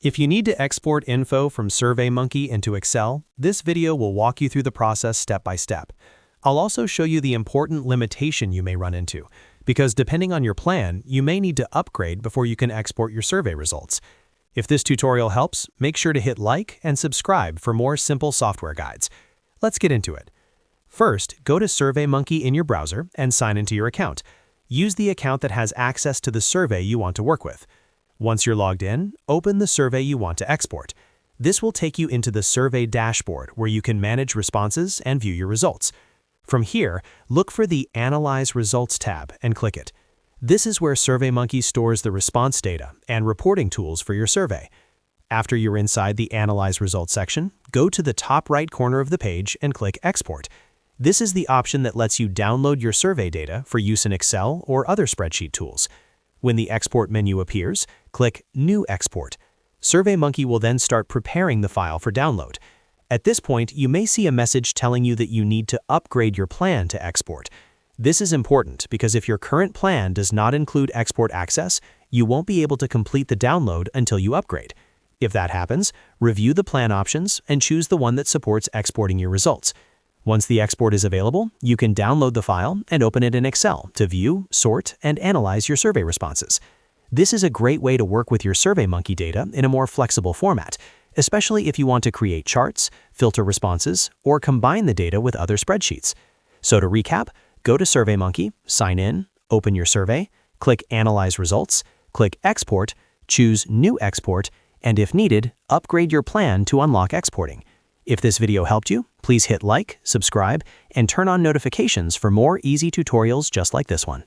If you need to export info from SurveyMonkey into Excel, this video will walk you through the process step by step. I'll also show you the important limitation you may run into, because depending on your plan, you may need to upgrade before you can export your survey results. If this tutorial helps, make sure to hit like and subscribe for more simple software guides. Let's get into it. First, go to SurveyMonkey in your browser and sign into your account. Use the account that has access to the survey you want to work with. Once you're logged in, open the survey you want to export. This will take you into the survey dashboard where you can manage responses and view your results. From here, look for the Analyze Results tab and click it. This is where SurveyMonkey stores the response data and reporting tools for your survey. After you're inside the Analyze Results section, go to the top right corner of the page and click Export. This is the option that lets you download your survey data for use in Excel or other spreadsheet tools. When the Export menu appears, click New Export. SurveyMonkey will then start preparing the file for download. At this point, you may see a message telling you that you need to upgrade your plan to export. This is important because if your current plan does not include export access, you won't be able to complete the download until you upgrade. If that happens, review the plan options and choose the one that supports exporting your results. Once the export is available, you can download the file and open it in Excel to view, sort, and analyze your survey responses. This is a great way to work with your SurveyMonkey data in a more flexible format, especially if you want to create charts, filter responses, or combine the data with other spreadsheets. So to recap, go to SurveyMonkey, sign in, open your survey, click Analyze Results, click Export, choose New Export, and if needed, upgrade your plan to unlock exporting. If this video helped you, please hit like, subscribe, and turn on notifications for more easy tutorials just like this one.